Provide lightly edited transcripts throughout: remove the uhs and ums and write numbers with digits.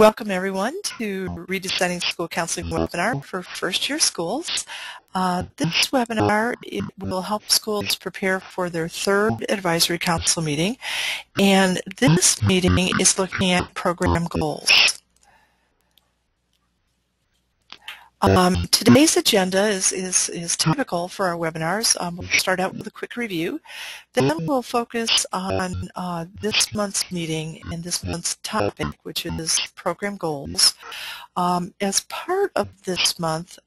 Welcome everyone to Redesigning School Counseling webinar for first-year schools. This webinar will help schools prepare for their third advisory council meeting, and this meeting is looking at program goals. Today's agenda is typical for our webinars. We'll start out with a quick review. Then we'll focus on this month's meeting and this month's topic, which is program goals. As part of this month's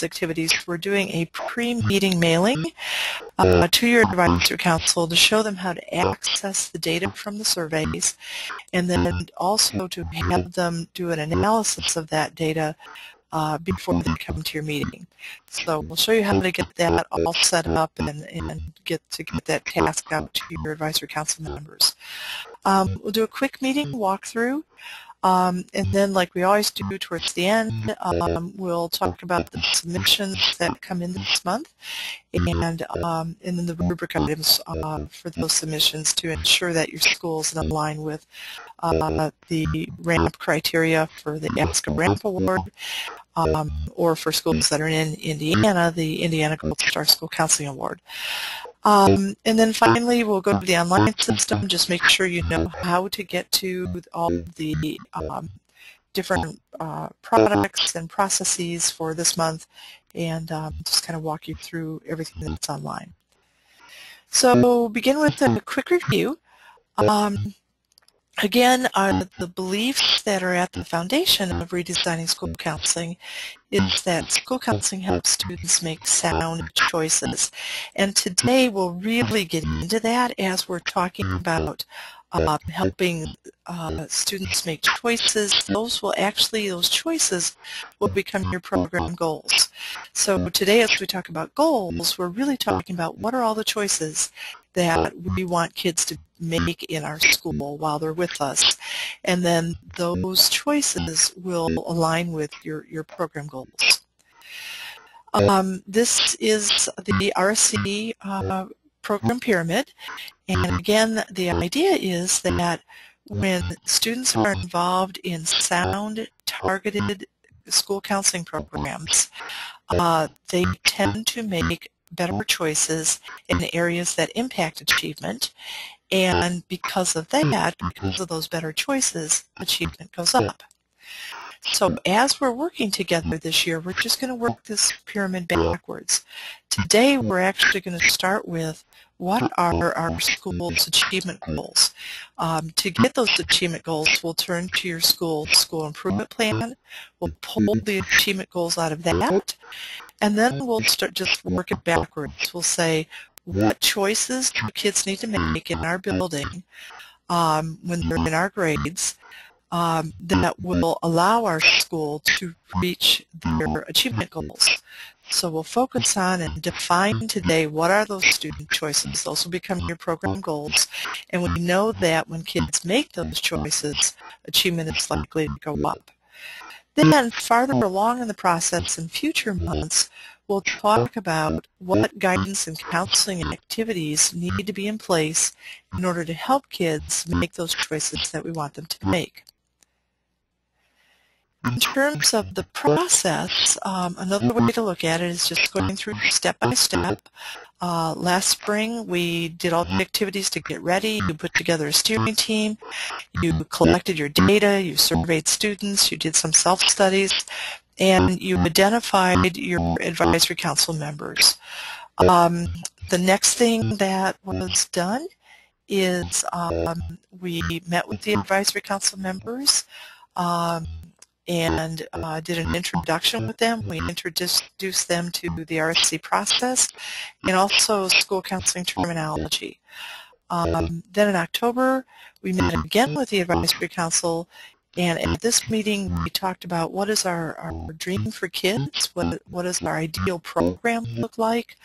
activities, we're doing a pre-meeting mailing to your advisory council to show them how to access the data from the surveys, and then also to have them do an analysis of that data before they come to your meeting. So we'll show you how to get that all set up and get that task out to your advisory council members. We'll do a quick meeting walkthrough, and then, like we always do towards the end, we'll talk about the submissions that come in this month, and then the rubric items for those submissions to ensure that your school is in line with the RAMP criteria for the Ask a RAMP Award, or for schools that are in Indiana, the Indiana Gold Star School Counseling Award. And then finally, we'll go to the online system. Just make sure you know how to get to all the different products and processes for this month, and just kind of walk you through everything that's online. So begin with a quick review. Again, the beliefs that are at the foundation of Redesigning School Counseling is that school counseling helps students make sound choices. And today we'll really get into that as we're talking about helping students make choices. Those choices will become your program goals. So today, as we talk about goals, we're really talking about what are all the choices that we want kids to make in our school while they're with us, and then those choices will align with your program goals. This is the RSC program pyramid, and again, the idea is that when students are involved in sound, targeted school counseling programs, they tend to make better choices in areas that impact achievement, and because of that, because of those better choices, achievement goes up. So as we're working together this year, we're just going to work this pyramid backwards. Today we're actually going to start with what are our school's achievement goals. To get those achievement goals, we'll turn to your school improvement plan. We'll pull the achievement goals out of that, and then we'll start just working backwards. We'll say, what choices do kids need to make in our building when they're in our grades that will allow our school to reach their achievement goals? So we'll focus on and define today what are those student choices. Those will become your program goals, and we know that when kids make those choices, achievement is likely to go up. Then farther along in the process in future months, we'll talk about what guidance and counseling activities need to be in place in order to help kids make those choices that we want them to make. In terms of the process, another way to look at it is just going through step by step. Last spring, we did all the activities to get ready. You put together a steering team. You collected your data. You surveyed students. You did some self-studies. And you identified your advisory council members. The next thing that was done is we met with the advisory council members and did an introduction with them. We introduced them to the RSC process and also school counseling terminology. Then in October, we met again with the advisory council, and at this meeting we talked about what is our dream for kids, what does our ideal program look like,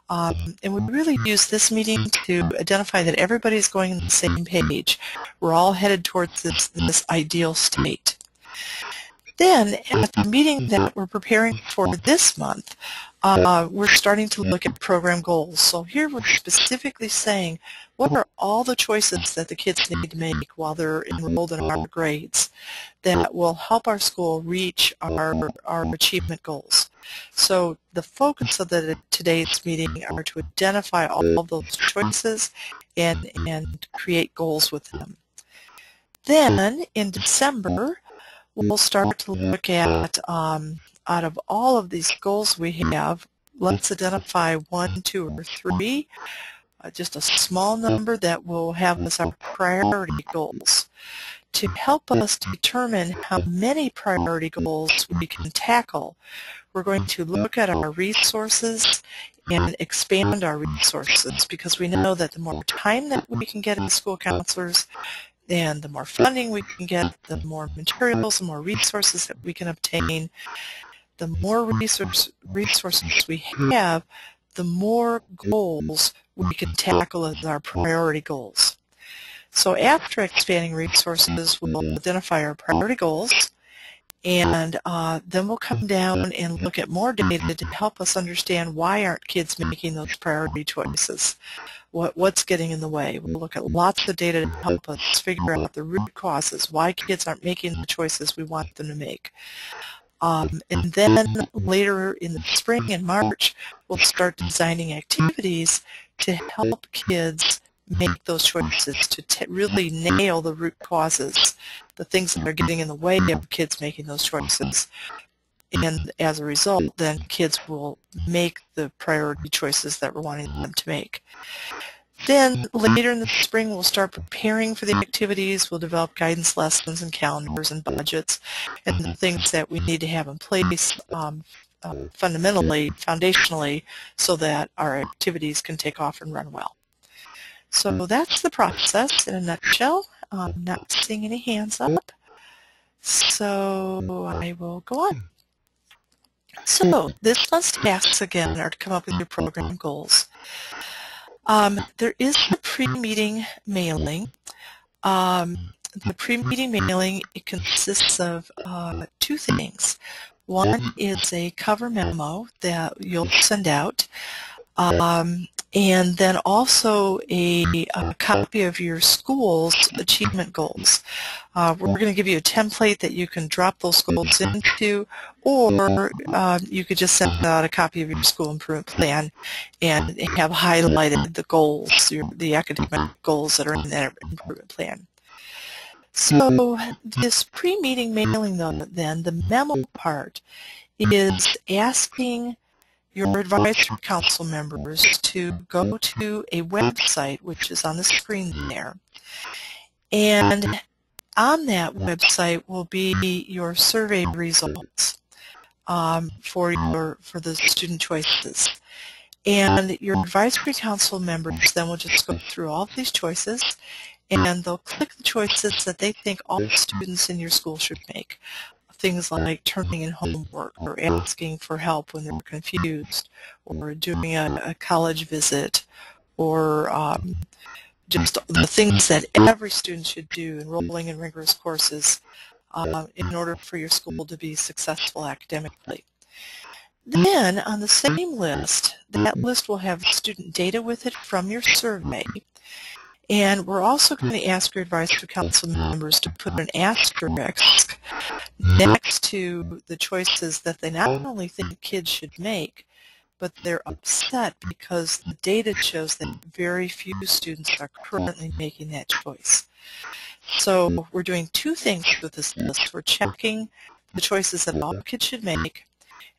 and we really used this meeting to identify that everybody's going on the same page. We're all headed towards this ideal state. Then, at the meeting that we're preparing for this month, we're starting to look at program goals. So here we're specifically saying, what are all the choices that the kids need to make while they're enrolled in our grades that will help our school reach our achievement goals? So the focus of today's meeting are to identify all of those choices and create goals with them. Then in December, we'll start to look at, out of all of these goals we have, let's identify 1, 2, or 3, just a small number that will have as our priority goals. To help us determine how many priority goals we can tackle, we're going to look at our resources and expand our resources, because we know that the more time that we can get as school counselors, and the more funding we can get, the more materials, the more resources that we can obtain, the more resources we have, the more goals we can tackle as our priority goals. So after expanding resources, we'll identify our priority goals, and then we'll come down and look at more data to help us understand why aren't kids making those priority choices. What's getting in the way? We'll look at lots of data to help us figure out the root causes, why kids aren't making the choices we want them to make. And then later in the spring and March, we'll start designing activities to help kids make those choices, to really nail the root causes, the things that are getting in the way of kids making those choices. And as a result, then kids will make the priority choices that we're wanting them to make. Then later in the spring, we'll start preparing for the activities. We'll develop guidance lessons and calendars and budgets and the things that we need to have in place foundationally, so that our activities can take off and run well. So that's the process in a nutshell. I'm not seeing any hands up, so I will go on. So this month's tasks, again, are to come up with your program goals. There is a pre-meeting mailing. The pre-meeting mailing, it consists of 2 things. One is a cover memo that you'll send out, and then also a copy of your school's achievement goals. We're going to give you a template that you can drop those goals into, or you could just send out a copy of your school improvement plan and have highlighted the goals, the academic goals that are in that improvement plan. So this pre-meeting mailing, though, then the memo part is asking your advisory council members to go to a website, which is on the screen there, and on that website will be your survey results for the student choices. And your advisory council members then will just go through all of these choices, and they'll click the choices that they think all students in your school should make. Things like turning in homework, or asking for help when they're confused, or doing a college visit, or just the things that every student should do, enrolling in rigorous courses in order for your school to be successful academically. Then on the same list, that list will have student data with it from your survey. And we're also going to ask your advisory council members to put an asterisk next to the choices that they not only think kids should make, but they're upset because the data shows that very few students are currently making that choice. So we're doing 2 things with this list. We're checking the choices that all kids should make,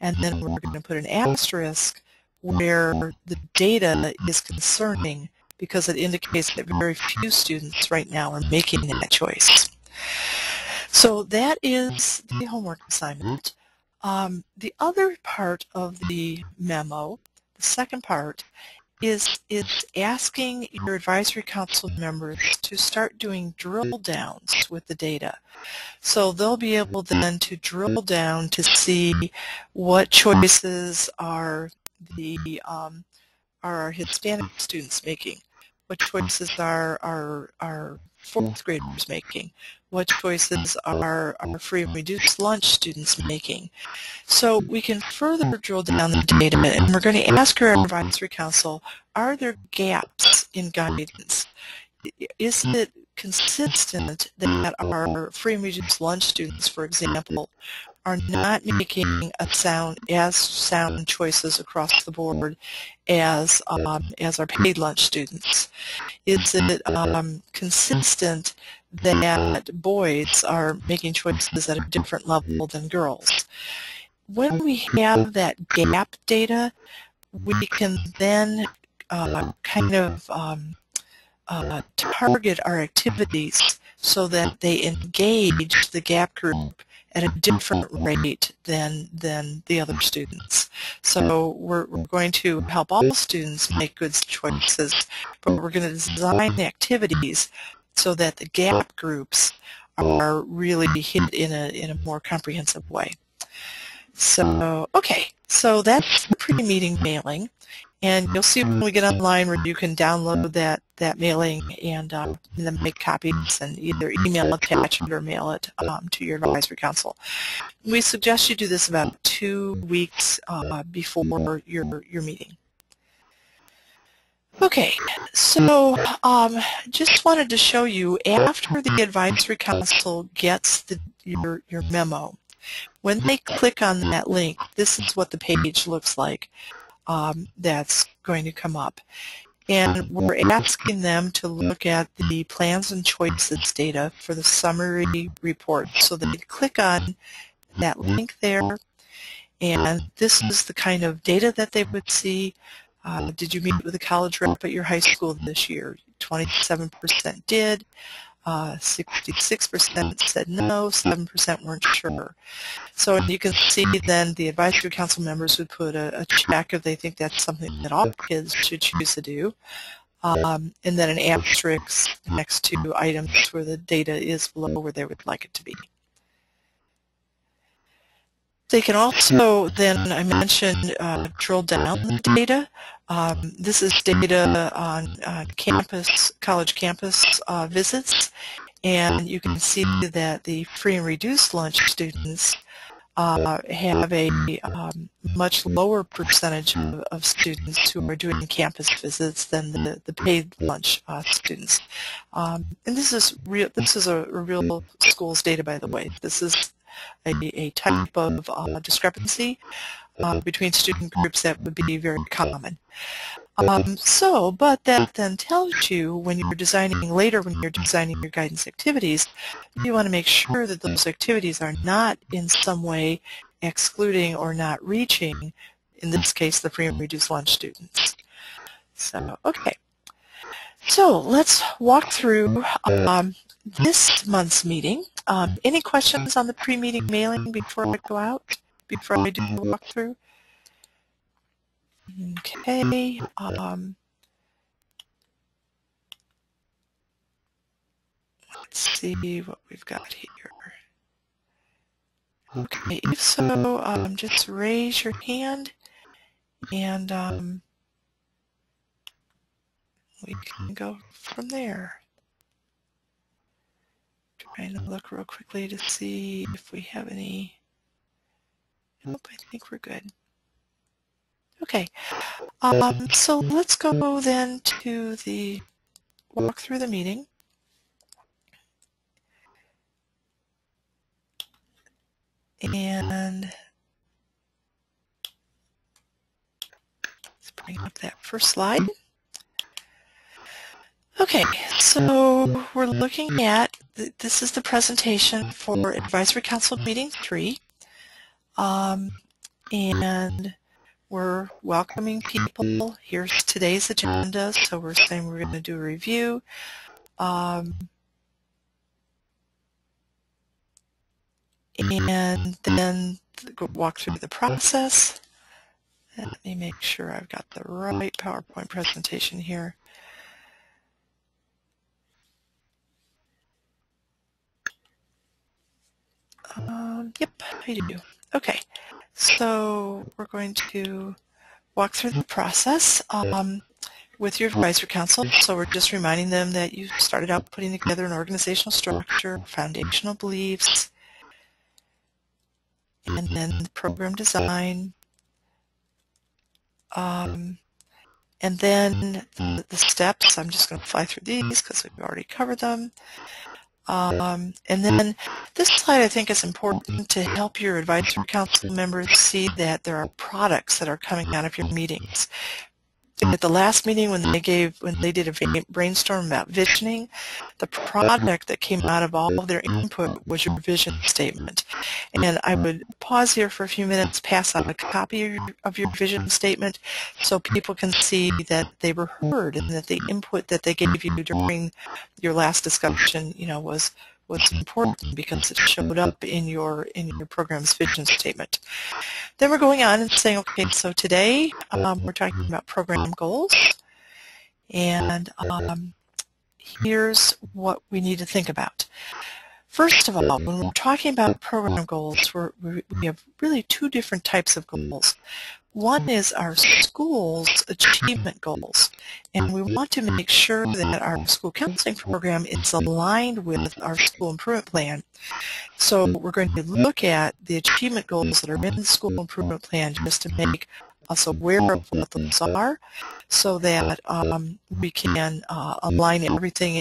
and then we're going to put an asterisk where the data is concerning, because it indicates that very few students right now are making that choice. So that is the homework assignment. The other part of the memo, the second part, is asking your advisory council members to start doing drill downs with the data. So they'll be able then to drill down to see what choices are our Hispanic students making, What choices are fourth graders making? What choices are free and reduced lunch students making? So we can further drill down the data, and we're going to ask our advisory council, are there gaps in guidance? Is it consistent that our free and reduced lunch students, for example, are not making sound choices across the board as our paid lunch students? Is it consistent that boys are making choices at a different level than girls? When we have that gap data, we can then kind of target our activities so that they engage the gap group at a different rate than the other students. So we're going to help all students make good choices, but we're going to design the activities so that the gap groups are really hit in a more comprehensive way. So, okay, so that's the pre-meeting mailing. And you'll see when we get online where you can download that mailing and then make copies and either email attach it or mail it to your advisory council. We suggest you do this about 2 weeks before your meeting. Okay, so just wanted to show you, after the advisory council gets your memo, when they click on that link, this is what the page looks like. That's going to come up. And we're asking them to look at the plans and choices data for the summary report. So they click on that link there, and this is the kind of data that they would see. Did you meet with a college rep at your high school this year? 27% did. 66% said no, 7% weren't sure. So you can see then the advisory council members would put a check if they think that's something that all kids should choose to do, and then an asterisk next to items where the data is below where they would like it to be. They can also then, I mentioned, drill down the data. This is data on college campus visits, and you can see that the free and reduced lunch students have a much lower percentage of students who are doing campus visits than the paid lunch students. And this is a real schools data, by the way. This is a type of discrepancy between student groups that would be very common. But that then tells you when you're designing your guidance activities, you want to make sure that those activities are not in some way excluding or not reaching, in this case, the free and reduced lunch students. So, okay. So let's walk through this month's meeting. Any questions on the pre-meeting mailing before I go out, before I do the walkthrough? Okay. Let's see what we've got here. Okay, if so, just raise your hand and we can go from there. Trying to look real quickly to see if we have any. Nope, I think we're good. Okay, so let's go then to the walk through the meeting. And let's bring up that first slide. Okay, so we're looking at, this is the presentation for Advisory Council Meeting 3. And we're welcoming people. Here's today's agenda. So we're saying we're going to do a review. And then walk through the process. Let me make sure I've got the right PowerPoint presentation here. Yep, I do. Okay, so we're going to walk through the process. with your advisory council. So we're just reminding them that you started out putting together an organizational structure, foundational beliefs, and then the program design, and then the steps. I'm just going to fly through these because we've already covered them. And then this slide I think is important to help your advisory council members see that there are products that are coming out of your meetings. At the last meeting when they did a brainstorm about visioning, the product that came out of all of their input was your vision statement. And I would pause here for a few minutes, pass out a copy of your vision statement so people can see that they were heard and that the input that they gave you during your last discussion, was important because it showed up in your program's vision statement. Then we're going on and saying, okay, so today we're talking about program goals, and here's what we need to think about. First of all, when we're talking about program goals, we have really two different types of goals. One is our school's achievement goals, and we want to make sure that our school counseling program is aligned with our school improvement plan. So we're going to look at the achievement goals that are in the school improvement plan just to make us aware of what those are so that we can align everything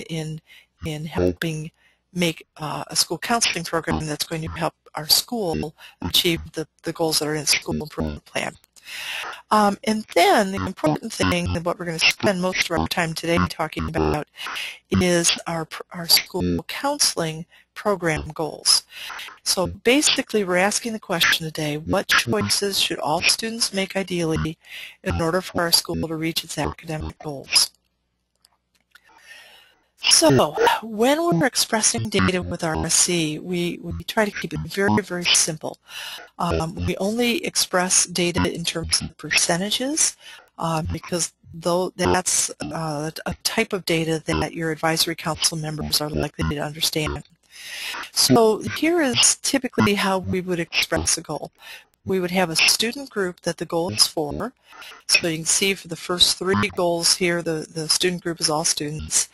in helping make a school counseling program that's going to help our school achieve the goals that are in the school improvement plan. And then the important thing, and what we're going to spend most of our time today talking about, is our school counseling program goals. So basically we're asking the question today, what choices should all students make ideally in order for our school to reach its academic goals? So when we're expressing data with RSC, we try to keep it very, very simple. We only express data in terms of percentages because that's a type of data that your advisory council members are likely to understand. So here is typically how we would express a goal. We would have a student group that the goal is for. So you can see for the first three goals here, the student group is all students.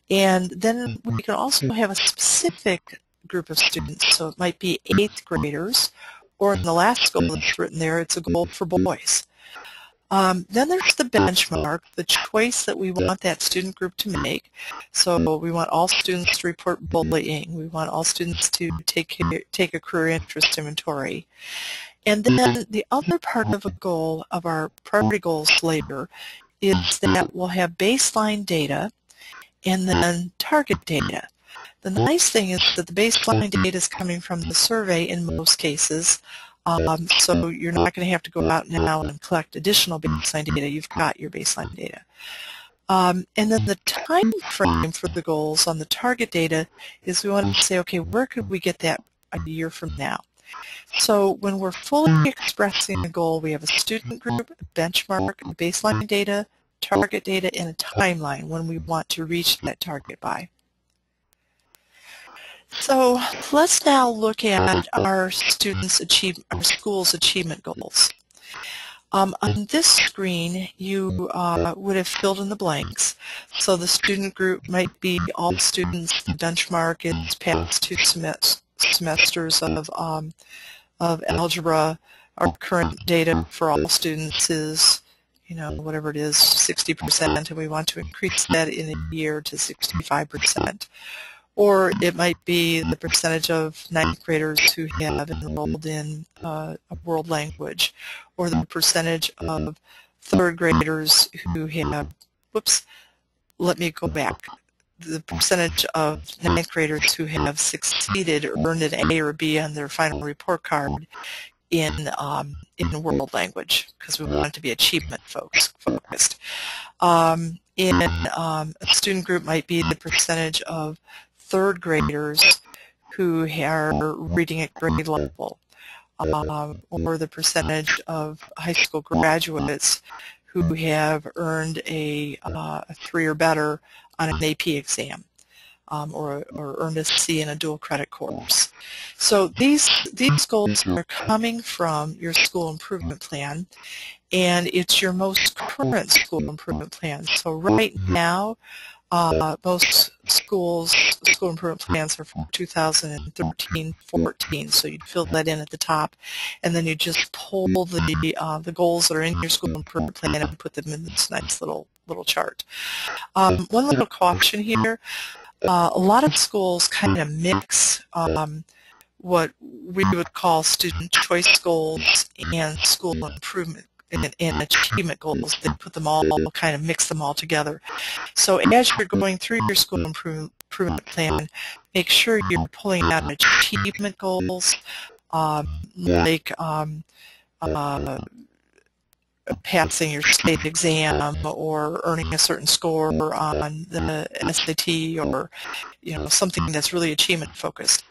And then we can also have a specific group of students. So it might be 8th graders, or in the last goal that's written there, it's a goal for boys. Then there's the benchmark, the choice that we want that student group to make. So we want all students to report bullying. We want all students to take a career interest inventory. And then the other part of a goal of our priority goals later is that we'll have baseline data and then target data. The nice thing is that the baseline data is coming from the survey in most cases, so you're not going to have to go out now and collect additional baseline data. You've got your baseline data. And then the time frame for the goals on the target data is we want to say, okay, where could we get that a year from now? So when we're fully expressing a goal, we have a student group, a benchmark, baseline data, target data, and a timeline when we want to reach that target by. So let's now look at our school's achievement goals. On this screen, you would have filled in the blanks. So the student group might be all students. The benchmark is past 2 semesters of algebra. Our current data for all students is, whatever it is, 60%, and we want to increase that in a year to 65%. Or it might be the percentage of 9th graders who have enrolled in a world language, or the percentage of 3rd graders who have, let me go back, the percentage of 9th graders who have succeeded or earned an A or B on their final report card in world language, because we want it to be achievement focused. In a student group might be the percentage of 3rd graders who are reading at grade level, or the percentage of high school graduates who have earned a 3 or better on an AP exam, or earned a C in a dual credit course. So these goals are coming from your school improvement plan, and it's your most current school improvement plan. So right now, most school improvement plans are for 2013-14, so you'd fill that in at the top, and then you just pull the goals that are in your school improvement plan and put them in this nice little chart. One little caution here, a lot of schools kind of mix what we would call student choice goals and school improvement and achievement goals. They put them all, kind of mix them all together. So as you're going through your school improvement plan, make sure you're pulling out achievement goals, like passing your state exam or earning a certain score on the SAT, or something that's really achievement focused.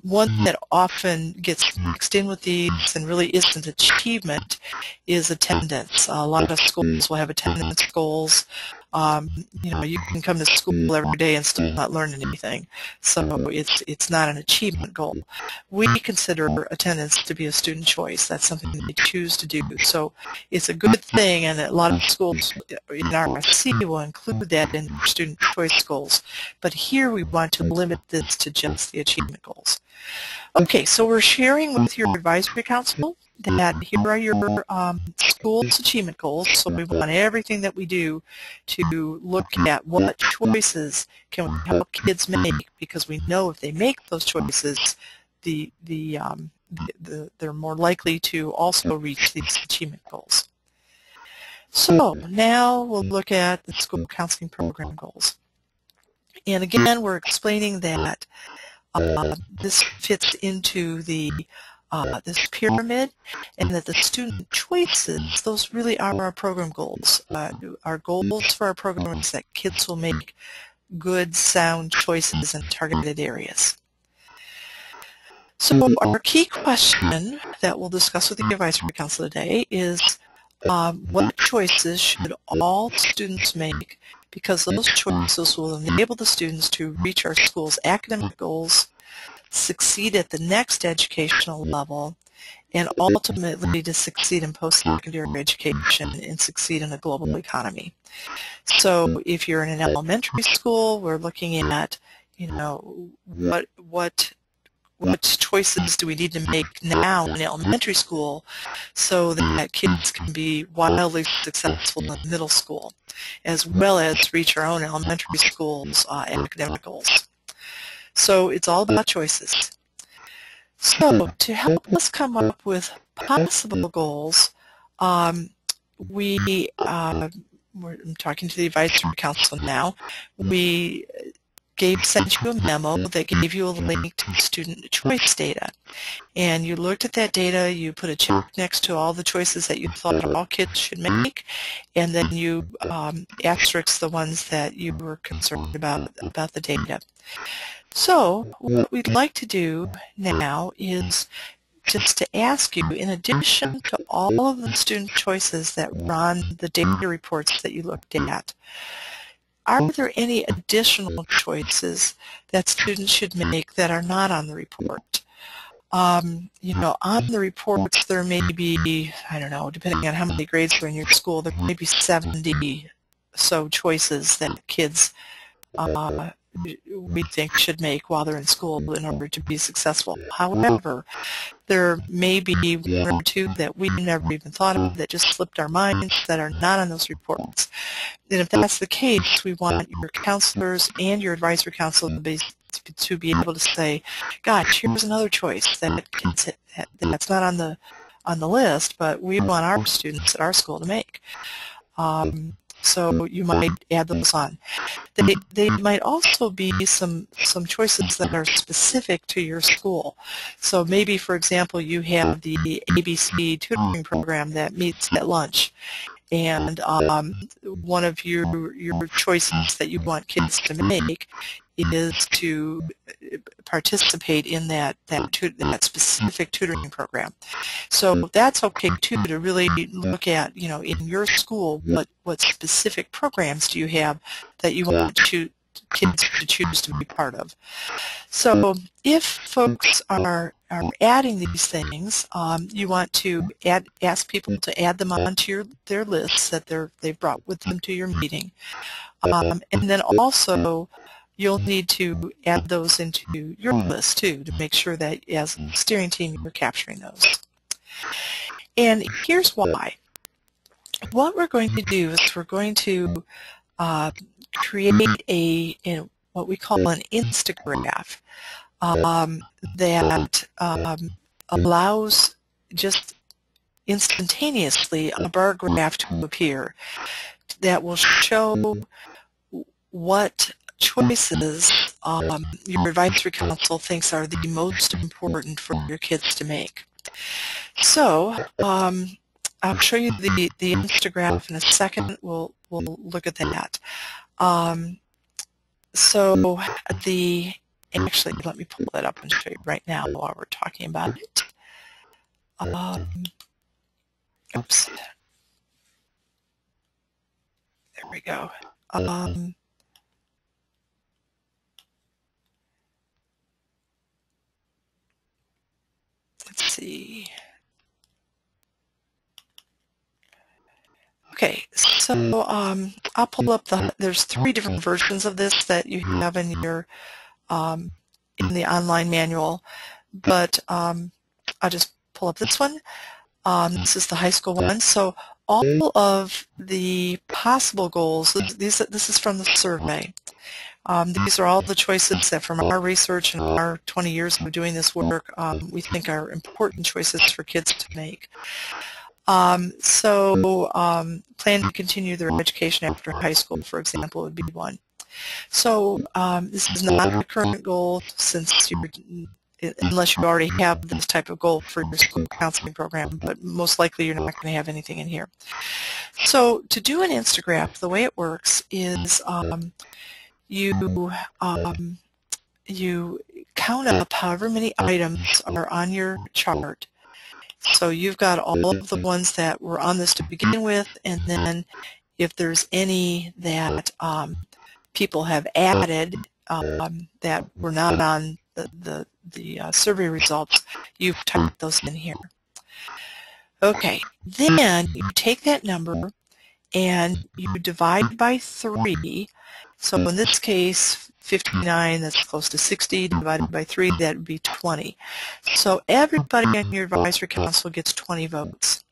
One that often gets mixed in with these and really isn't achievement is attendance. A lot of schools will have attendance goals. You can come to school every day and still not learn anything, so it's not an achievement goal. We consider attendance to be a student choice. That's something they choose to do. So it's a good thing, and a lot of schools in RSC will include that in their student choice goals. But here we want to limit this to just the achievement goals. Okay, so we're sharing with your advisory council that here are your school's achievement goals. So we want everything that we do to look at what choices can we help kids make, because we know if they make those choices, they're more likely to also reach these achievement goals. So now we'll look at the school counseling program goals. And again, we're explaining that this fits into this pyramid, and that the student choices, those really are our program goals. Our goals for our program is that kids will make good, sound choices in targeted areas. So our key question that we'll discuss with the advisory council today is what choices should all students make, because those choices will enable the students to reach our school's academic goals, succeed at the next educational level, and ultimately to succeed in post-secondary education and succeed in a global economy. So if you're in an elementary school, we're looking at, what choices do we need to make now in elementary school so that kids can be wildly successful in middle school, as well as reach our own elementary school's academic goals. So it's all about choices. So to help us come up with possible goals, I'm talking to the advisory council now. We sent you a memo that gave you a link to student choice data. And you looked at that data, you put a check next to all the choices that you thought all kids should make, and then you asterisk the ones that you were concerned about the data. So what we'd like to do now is just to ask you, in addition to all of the student choices that were on the data reports that you looked at, are there any additional choices that students should make that are not on the report? On the reports there may be, I don't know, depending on how many grades are in your school, there may be 70 so choices that kids we think should make while they're in school in order to be successful. However, there may be one or two that we never even thought of that just slipped our minds that are not on those reports. And if that's the case, we want your counselors and your advisory council to be able to say, gosh, here's another choice that's not on the list, but we want our students at our school to make. So you might add those on. They might also be some choices that are specific to your school. So maybe, for example, you have the ABC tutoring program that meets at lunch, and one of your choices that you want kids to make is to participate in that specific tutoring program. So that's okay too, to really look at, in your school, what specific programs do you have that you want to kids to choose to be part of. So if folks are adding these things, you want to ask people to add them onto their lists that they've brought with them to your meeting. And then also you'll need to add those into your list too to make sure that as a steering team you're capturing those. And here's why. What we're going to do is we're going to create what we call an Instagraph that allows just instantaneously a bar graph to appear that will show what choices your advisory council thinks are the most important for your kids to make. So I'll show you the Instagraph in a second. We'll look at that. Actually, let me pull that up and show you right now while we're talking about it. Oops. There we go. Let's see. Okay, so I'll pull up there's 3 different versions of this that you have in your in the online manual, but I'll just pull up this one. This is the high school one. So all of the possible goals, this is from the survey. These are all the choices that from our research and our 20 years of doing this work, we think are important choices for kids to make. Plan to continue their education after high school, for example, would be one. So this is not a current goal unless you already have this type of goal for your school counseling program, but most likely you're not going to have anything in here. So to do an Instagraph, the way it works is you count up however many items are on your chart. So you've got all of the ones that were on this to begin with, and then if there's any that people have added that were not on the survey results, you've typed those in here. Okay, then you take that number and you divide by 3. So in this case, 59, that's close to 60, divided by 3, that would be 20. So everybody on your advisory council gets 20 votes.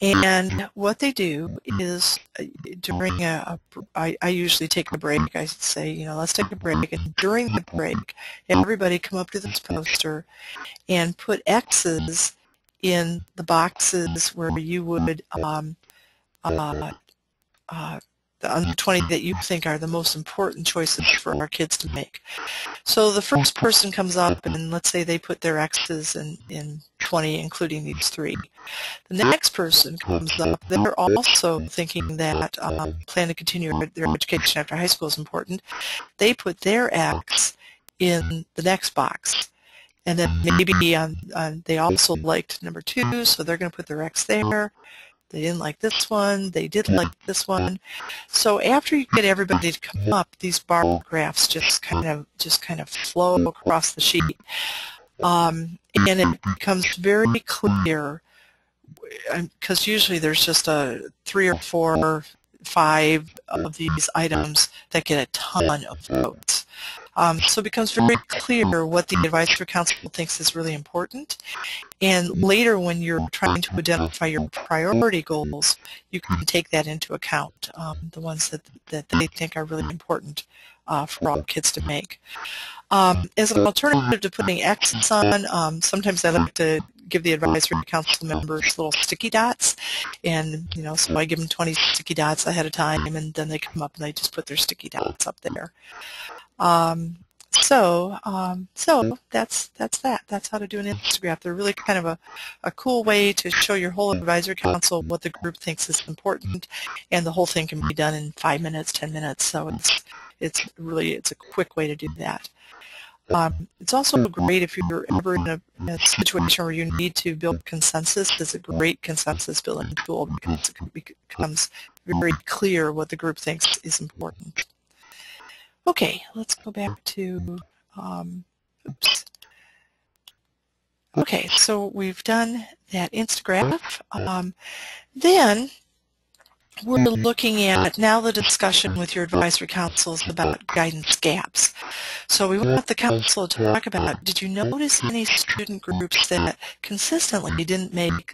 And what they do is during I usually take a break. I say, let's take a break. And during the break, everybody come up to this poster and put X's in the boxes where you would the 20 that you think are the most important choices for our kids to make. So the first person comes up and let's say they put their X's in 20, including these 3. The next person comes up, they're also thinking that plan to continue their education after high school is important. They put their X in the next box. And then maybe they also liked number 2, so they're going to put their X there. They didn't like this one. They did like this one. So after you get everybody to come up, these bar graphs just kind of flow across the sheet, and it becomes very clear because usually there's just 3 or 4 or 5 of these items that get a ton of votes. So it becomes very clear what the advisory council thinks is really important. And later when you're trying to identify your priority goals, you can take that into account, the ones that they think are really important for all kids to make. As an alternative to putting X's on, sometimes I like to give the advisory council members little sticky dots, and so I give them 20 sticky dots ahead of time, and then they come up and they just put their sticky dots up there. So that's that. That's how to do an Instagraph. They're really kind of a cool way to show your whole advisory council what the group thinks is important, and the whole thing can be done in 5 minutes, 10 minutes. So it's a quick way to do that. It's also great if you're ever in a situation where you need to build consensus. It's a great consensus building tool because it becomes very clear what the group thinks is important. Okay, let's go back to, oops. Okay, so we've done that Instagraph. Then we're looking at now the discussion with your advisory councils about guidance gaps. So we want the council to talk about, did you notice any student groups that consistently didn't make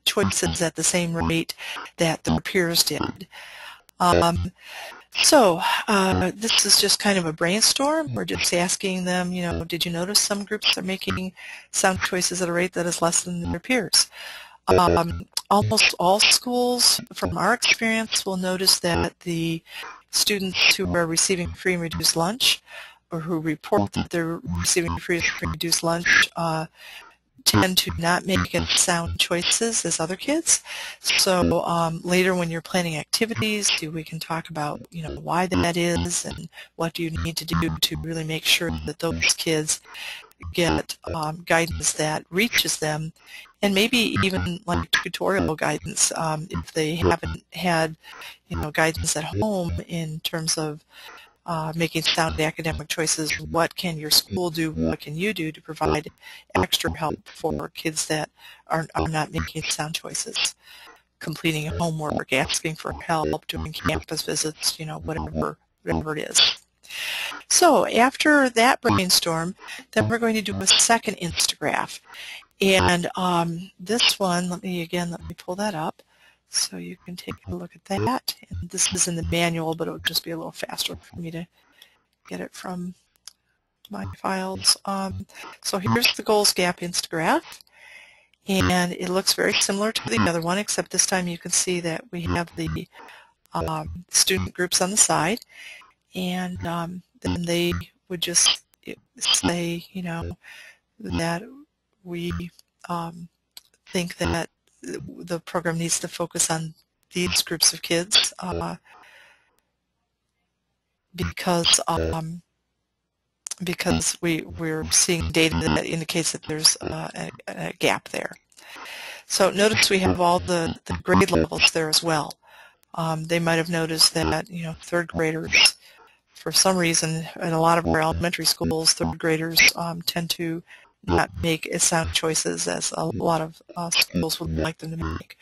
choices at the same rate that their peers did? This is just kind of a brainstorm. We're just asking them, did you notice some groups are making sound choices at a rate that is less than their peers? Almost all schools, from our experience, will notice that the students who are receiving free and reduced lunch, or who report that they're receiving free and reduced lunch, tend to not make as sound choices as other kids. So later when you're planning activities, we can talk about why that is and what do you need to do to really make sure that those kids get guidance that reaches them, and maybe even like tutorial guidance if they haven't had guidance at home in terms of making sound academic choices. What can your school do? What can you do to provide extra help for kids that are not making sound choices? Completing homework, asking for help, doing campus visits, whatever it is. So after that brainstorm, then we're going to do a second Instagraph. And this one, let me pull that up so you can take a look at that. And this is in the manual, but it'll just be a little faster for me to get it from my files. So here's the goals gap Instagraph. And it looks very similar to the other one, except this time you can see that we have the student groups on the side. And then they would just say, that we think that the program needs to focus on these groups of kids because we're seeing data that indicates that there's a gap there. So notice we have all the grade levels there as well. They might have noticed that third graders, for some reason, in a lot of our elementary schools, third graders tend to not make as sound choices as a lot of schools would like them to make,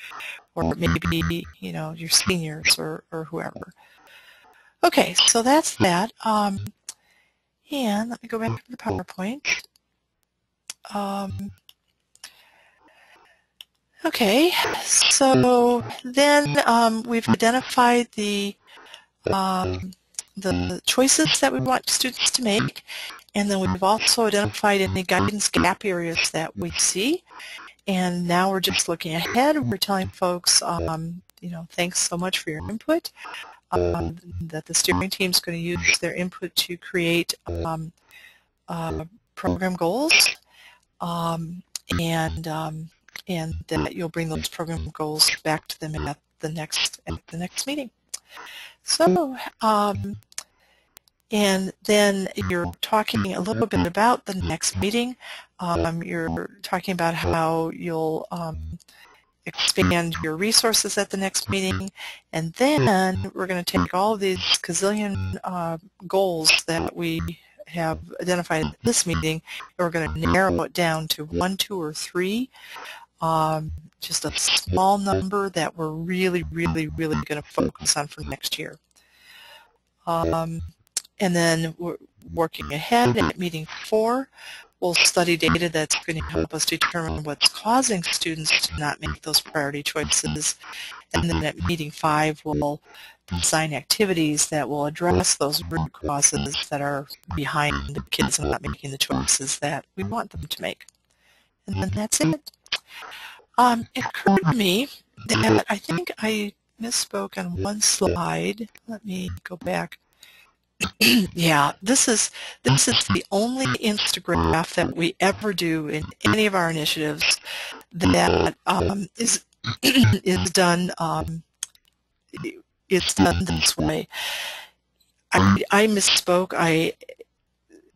or maybe your seniors or whoever. Okay, so that's that. And let me go back to the PowerPoint. Okay, so then we've identified the choices that we want students to make, and then we've also identified any guidance gap areas that we see. And now we're just looking ahead. We're telling folks, thanks so much for your input. That the steering team is going to use their input to create program goals, and that you'll bring those program goals back to them at the next meeting. So, and then you're talking a little bit about the next meeting. You're talking about how you'll expand your resources at the next meeting, and then we're going to take all of these gazillion goals that we have identified at this meeting, and we're going to narrow it down to 1, 2, or 3, just a small number that we're really, really, really going to focus on for next year. And then we're working ahead at meeting 4. We'll study data that's going to help us determine what's causing students to not make those priority choices. And then at meeting 5, we'll design activities that will address those root causes that are behind the kids not making the choices that we want them to make. And then that's it. It occurred to me that I think I misspoke on one slide. Let me go back. Yeah, this is the only Instagraph that we ever do in any of our initiatives that is done. It's done this way. I misspoke. I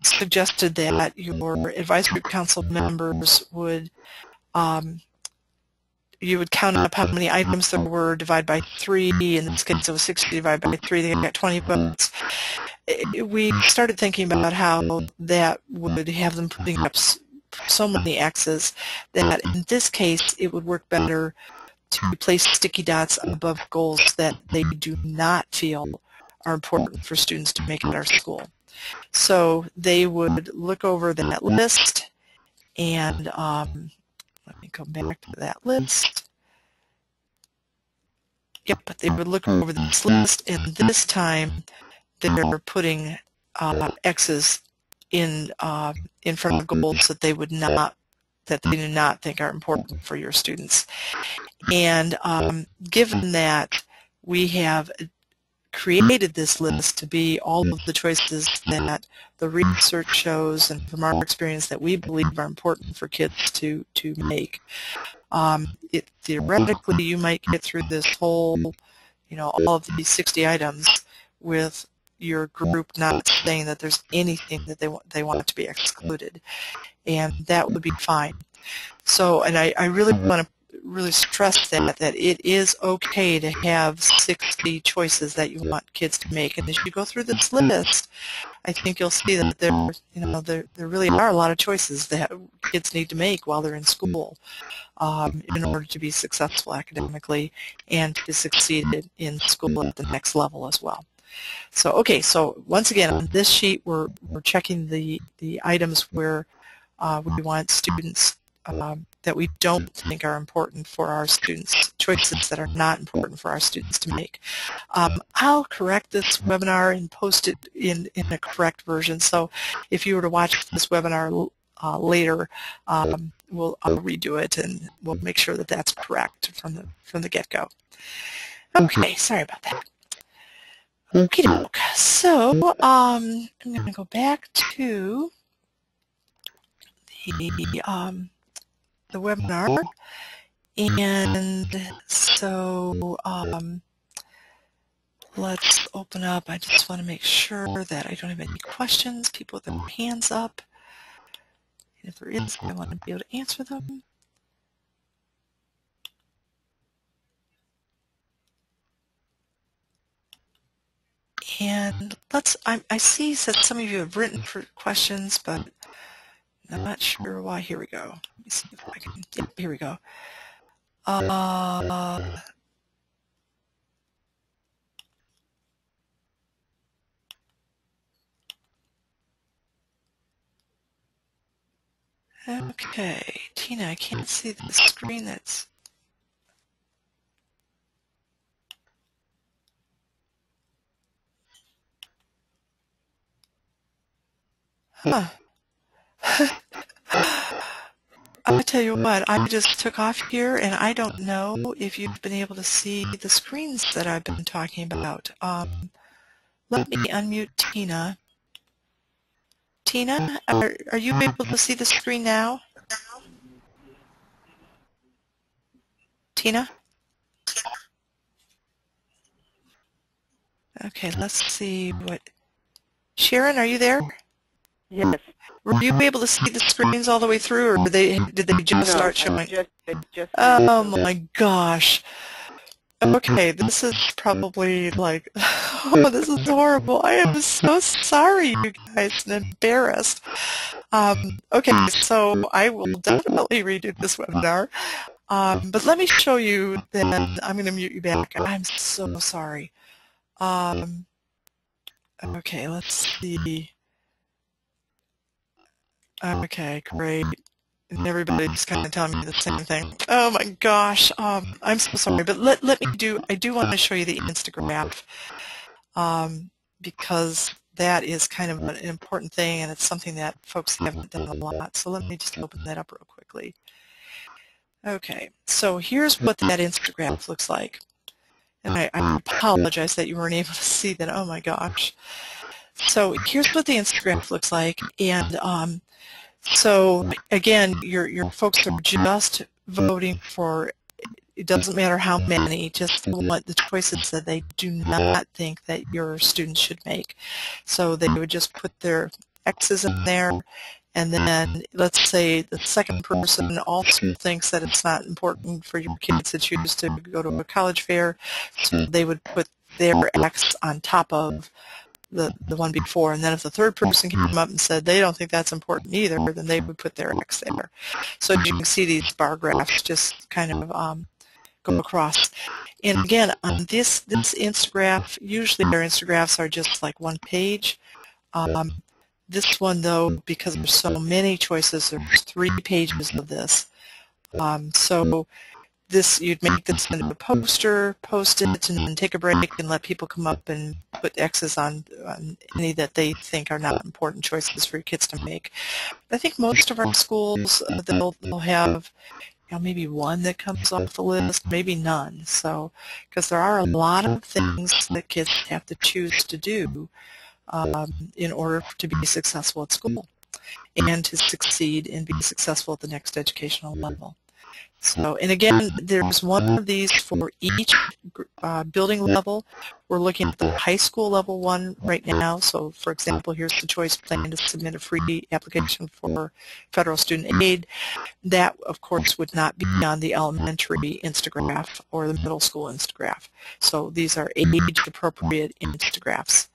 suggested that your advisory council members would you would count up how many items there were, divide by 3. In this case, it was 60 divided by 3. They got 20 votes. we started thinking about how that would have them putting up so many X's that in this case it would work better to place sticky dots above goals that they do not feel are important for students to make at our school. So they would look over that list and let me go back to that list. Yep, but they would look over this list, and this time they're putting X's in front of goals that they do not think are important for your students. And given that we have created this list to be all of the choices that the research shows and from our experience that we believe are important for kids to make, theoretically you might get through this whole, all of these 60 items with your group not saying that there's anything that they want to be excluded, and that would be fine. So, and I really want to stress that it is okay to have 60 choices that you want kids to make, and as you go through this list, I think you'll see that there really are a lot of choices that kids need to make while they're in school in order to be successful academically and to succeed in school at the next level as well. So, okay, so once again, on this sheet, we're checking the items where we want students that we don't think are important for our students, choices that are not important for our students to make. I'll correct this webinar and post it in a correct version. So if you were to watch this webinar later, I'll redo it and we'll make sure that that's correct from the get-go. Okay, sorry about that. Okie doke. So I'm going to go back to the webinar, and so let's open up. I just want to make sure that I don't have any questions, people with their hands up. And if there is, I want to be able to answer them. And I see that some of you have written for questions, but I'm not sure why. Here we go. Let me see if I can, yep, here we go. Okay, Tina, I can't see the screen that's... Huh. I'll tell you what, I just took off here, and I don't know if you've been able to see the screens that I've been talking about. Let me unmute Tina. Tina, are you able to see the screen now? Tina? Okay, let's see what... Sharon, are you there? Yes. Were you able to see the screens all the way through, or did they just start showing? Oh my gosh. Okay, this is probably like, oh, this is horrible. I am so sorry, you guys, and embarrassed. Okay, so I will definitely redo this webinar. But let me show you that. I'm going to mute you back. I'm so sorry. Okay, let's see. Okay, great. And everybody's kind of telling me the same thing. Oh my gosh, I'm so sorry. But let me I do want to show you the Instagraph because that is kind of an important thing, and it's something that folks haven't done a lot. So let me just open that up real quickly. Okay, so here's what that Instagraph looks like. And I apologize that you weren't able to see that. Oh my gosh. So here's what the Instagraph looks like, and so again, your folks are just voting for, it doesn't matter how many, just what the choices that they do not think that your students should make. So they would just put their X's in there, and then let's say the second person also thinks that it's not important for your kids to choose to go to a college fair, so they would put their X on top of the one before, and then if the third person came up and said they don't think that's important either, then they would put their X there. So as you can see, these bar graphs just kind of go across. And again, on this Instagraph, usually our Instagraphs are just like one page. This one, though, because there's so many choices, there's 3 pages of this. So this, you'd make this into a poster, post it, and then take a break and let people come up and put X's on any that they think are not important choices for your kids to make. I think most of our schools, they'll have, you know, maybe one that comes off the list, maybe none. So, because there are a lot of things that kids have to choose to do in order to be successful at school and to succeed and be successful at the next educational level. So, and again, there's one of these for each building level. We're looking at the high school level one right now. So, for example, here's the choice plan to submit a free application for federal student aid. That, of course, would not be on the elementary Instagraph or the middle school Instagraph. So these are age-appropriate Instagraphs.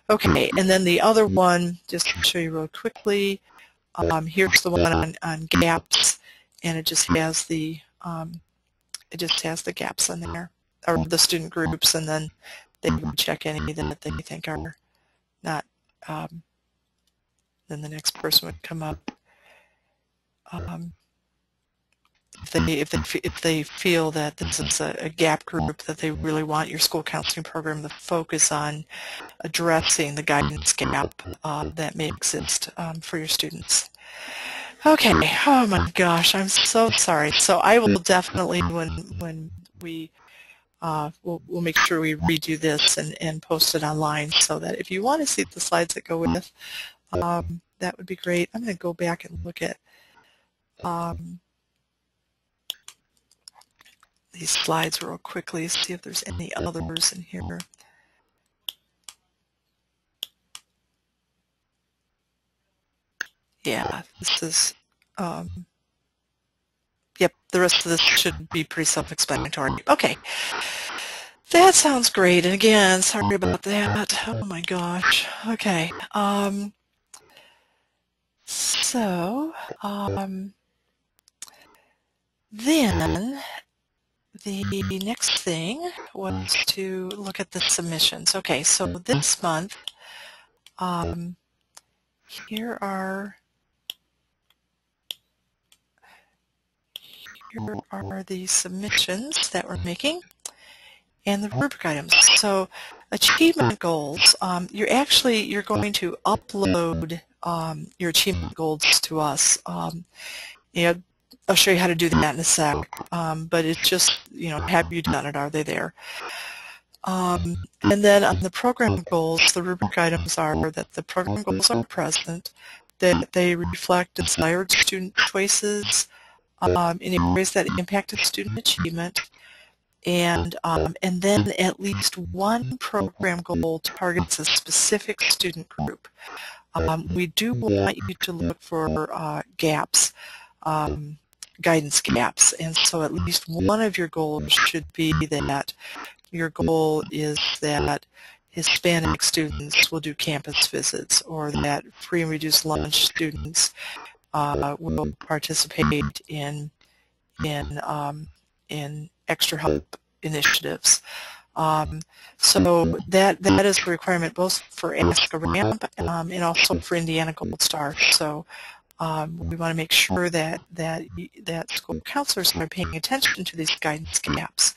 Okay, and then the other one, just to show you real quickly, here's the one on gaps, and it just has the gaps in there, or the student groups, and then they would check any that they think are not. Then the next person would come up. If they feel that this is a gap group, that they really want your school counseling program to focus on addressing the guidance gap that may exist for your students. Okay, oh my gosh, I'm so sorry. So I will definitely, when we, we'll make sure we redo this and post it online, so that if you want to see the slides that go with, that would be great. I'm going to go back and look at these slides real quickly, see if there's any others in here. Yeah, this is, yep, the rest of this should be pretty self-explanatory. Okay, that sounds great. And again, sorry about that. Oh my gosh. Okay. Then the next thing was to look at the submissions. Okay, so this month, here are the submissions that we're making and the rubric items. So achievement goals, you're going to upload your achievement goals to us. I'll show you how to do that in a sec, but it's just, have you done it? Are they there? And then on the program goals, the rubric items are that the program goals are present, that they reflect desired student choices in areas that impacted student achievement, and then at least one program goal targets a specific student group. We do want you to look for gaps, guidance gaps, and so at least one of your goals should be that your goal is that Hispanic students will do campus visits, or that free and reduced lunch students will participate in extra help initiatives. So that is a requirement both for Ask a Ramp and also for Indiana Gold Star. So we want to make sure that school counselors are paying attention to these guidance gaps.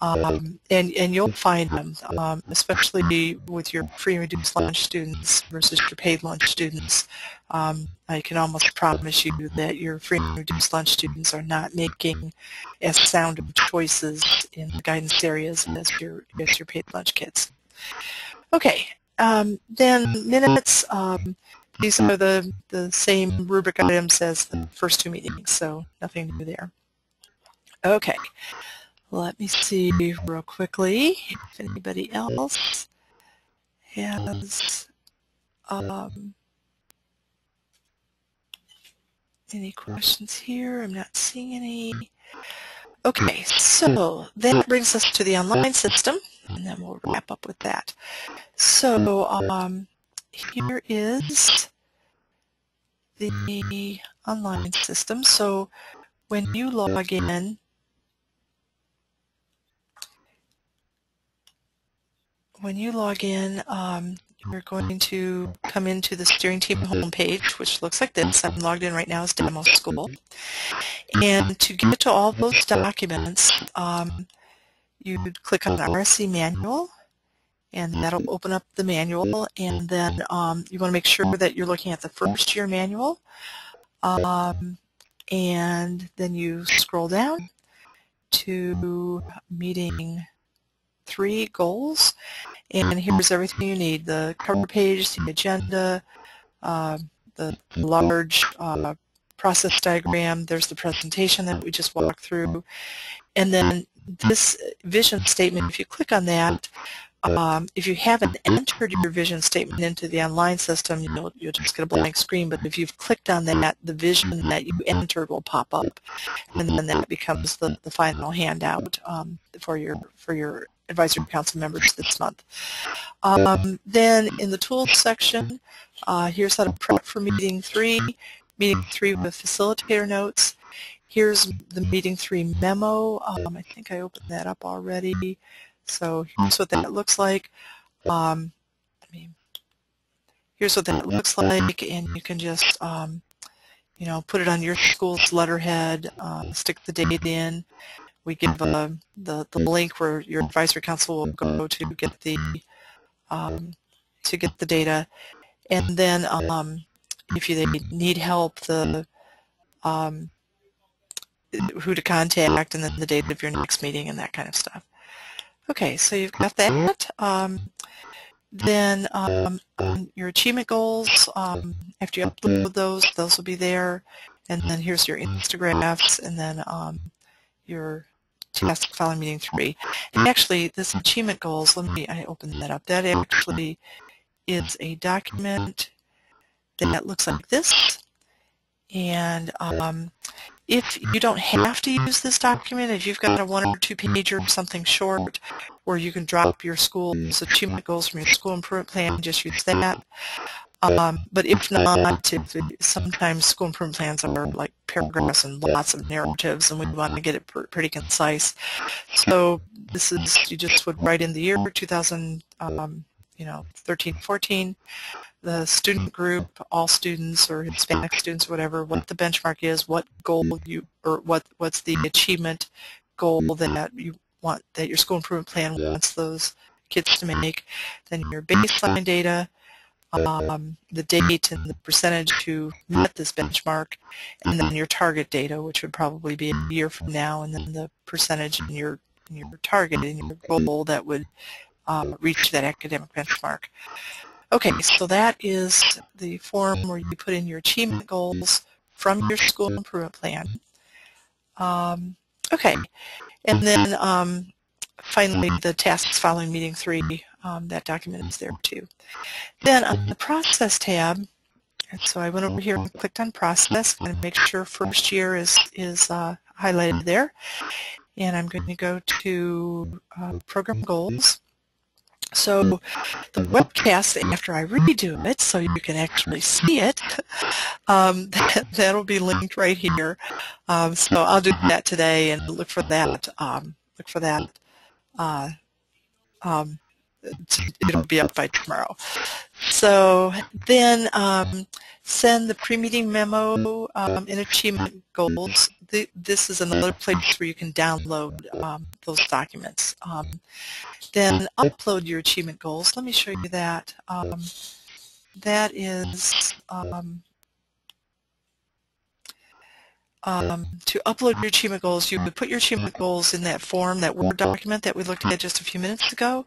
And you'll find them, especially with your free and reduced lunch students versus your paid lunch students. I can almost promise you that your free and reduced lunch students are not making as sound of choices in the guidance areas as your paid lunch kids. Okay, then minutes. These are the same rubric items as the first 2 meetings, so nothing new there. Okay. Let me see real quickly if anybody else has any questions here. I'm not seeing any. Okay, so that brings us to the online system. and then we'll wrap up with that. So here is the online system. So when you log in, you're going to come into the steering team homepage, which looks like this. I'm logged in right now as Demo School. And to get to all those documents, you'd click on the RSC manual, and that'll open up the manual. And then you want to make sure that you're looking at the first year manual. And then you scroll down to meeting 3 goals. And here's everything you need: the cover page, the agenda, the large process diagram. There's the presentation that we just walked through. And then this vision statement, if you click on that, if you haven't entered your vision statement into the online system, you'll just get a blank screen. But if you've clicked on that, the vision that you entered will pop up, and then that becomes the final handout for your advisory council members this month. Then in the tools section, here's how to prep for meeting 3 with facilitator notes. Here's the meeting 3 memo. I think I opened that up already. So here's what that looks like. Here's what that looks like, and you can just put it on your school's letterhead, stick the date in. We give the link where your advisory council will go to get the data, and then if they need help, who to contact, and then the date of your next meeting and that kind of stuff. Okay, so you've got that. Then on your achievement goals, after you upload those will be there, and then here's your Instagraphs, and then your task following meeting 3. And actually, this achievement goals, I open that up. That actually is a document that looks like this. And if you don't have to use this document, if you've got a 1 or 2 pager or something short, or you can drop your school's achievement goals from your school improvement plan, just use that. But if not, sometimes school improvement plans are like paragraphs and lots of narratives, and we want to get it pretty concise. So this is, you just would write in the year 2013-14, the student group, all students or Hispanic students, whatever, what the benchmark is, what goal what's the achievement goal that you want, that your school improvement plan wants those kids to make, then your baseline data, the date and the percentage who met this benchmark, and then your target data, which would probably be a year from now, and then the percentage in your target, in your goal that would reach that academic benchmark. Okay, so that is the form where you put in your achievement goals from your school improvement plan. Okay, and then finally the tasks following meeting 3, that document is there too. Then on the process tab, and so I went over here and clicked on process, and make sure first year is highlighted there. And I'm going to go to program goals. So the webcast, after I redo it so you can actually see it, that'll be linked right here. So I'll do that today and look for that. It'll be up by tomorrow. So then send the pre-meeting memo in achievement goals. This is another place where you can download those documents. Then upload your achievement goals. Let me show you that. That is to upload your achievement goals, you would put your achievement goals in that form, that Word document that we looked at just a few minutes ago,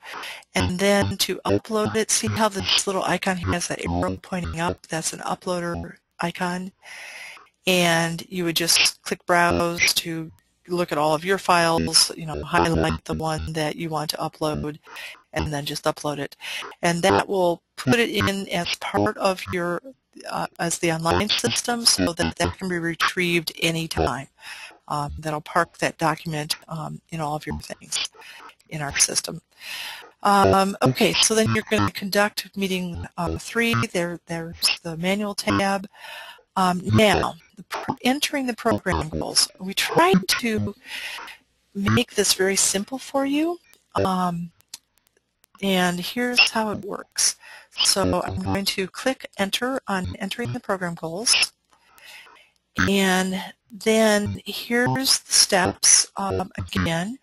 and then to upload it, see how this little icon has that arrow pointing up? That's an uploader icon. And you would just click Browse to look at all of your files, highlight the one that you want to upload, and then just upload it. And that will put it in as part of your as the online system, so that can be retrieved anytime. That'll park that document in all of your things. in our system. Okay, so then you're going to conduct meeting 3. There's the manual tab. Now, entering the program goals. We tried to make this very simple for you, and here's how it works. So I'm going to click Enter on entering the program goals, and then here's the steps again,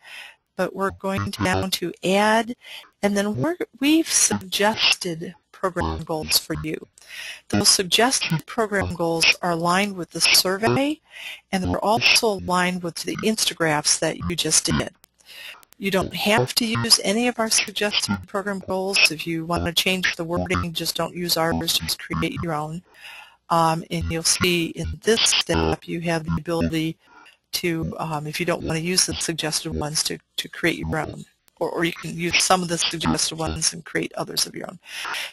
but we're going down to Add, and then we've suggested program goals for you. Those suggested program goals are aligned with the survey, and they're also aligned with the Instagraphs that you just did. You don't have to use any of our suggested program goals. If you want to change the wording, just don't use ours, just create your own. And you'll see in this step you have the ability to, if you don't want to use the suggested ones, to create your own. Or you can use some of the suggested ones and create others of your own.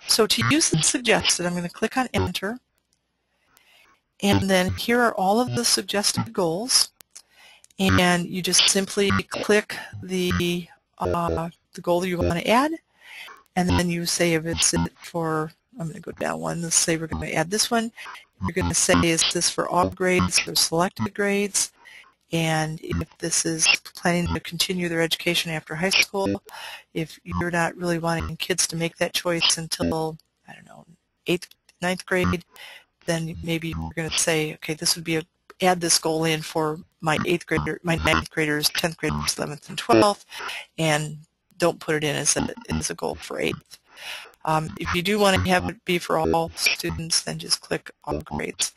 So to use the suggested, I'm going to click on Enter. And then here are all of the suggested goals. And you just simply click the goal that you want to add. And then you say if it's for, I'm going to go down one. Let's say we're going to add this one. You're going to say, is this for all grades or selected grades? And if this is planning to continue their education after high school, if you're not really wanting kids to make that choice until, I don't know, 8th, 9th grade, then maybe you're going to say, okay, this would be add this goal in for my 8th grader, my 9th graders, 10th graders, 11th and 12th, and don't put it in as a goal for 8th. If you do want to have it be for all students, then just click all grades.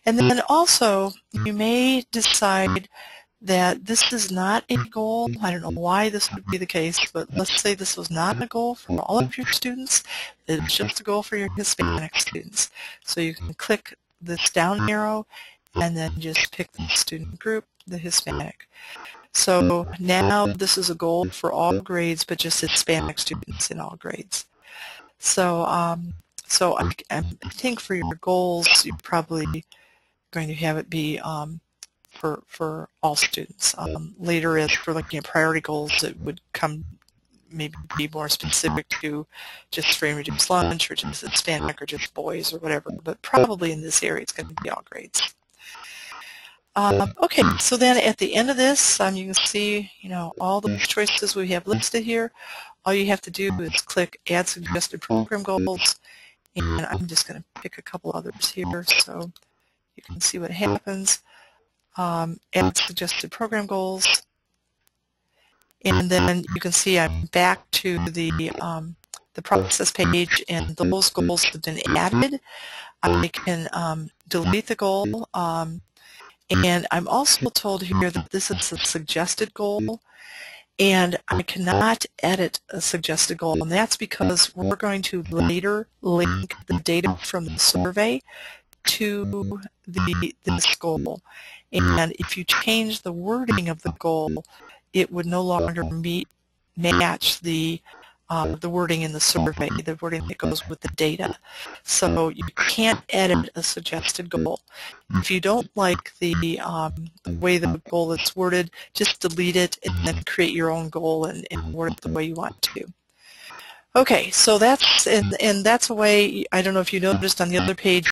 And then also, you may decide that this is not a goal. I don't know why this would be the case, but let's say this was not a goal for all of your students. It's just a goal for your Hispanic students. So you can click this down arrow and then just pick the student group, the Hispanic. So now this is a goal for all grades, but just Hispanic students in all grades. So, so I think for your goals, you're probably going to have it be for all students. Later, as for looking at priority goals, it would maybe be more specific to just free and reduced lunch, or just Hispanic, or just boys, or whatever. But probably in this area, it's going to be all grades. Okay, so then at the end of this, you can see, all the choices we have listed here. All you have to do is click Add Suggested Program Goals, and I'm just going to pick a couple others here so you can see what happens. Add Suggested Program Goals, and then you can see I'm back to the process page, and those goals have been added. I can delete the goal. And I'm also told here that this is a suggested goal, and I cannot edit a suggested goal, and that's because we're going to later link the data from the survey to this goal. And if you change the wording of the goal, it would no longer match the wording in the survey, the wording that goes with the data. So you can't edit a suggested goal. If you don't like the way the goal is worded, just delete it and then create your own goal and word it the way you want to. Okay, so that's, and that's a way, I don't know if you noticed on the other page,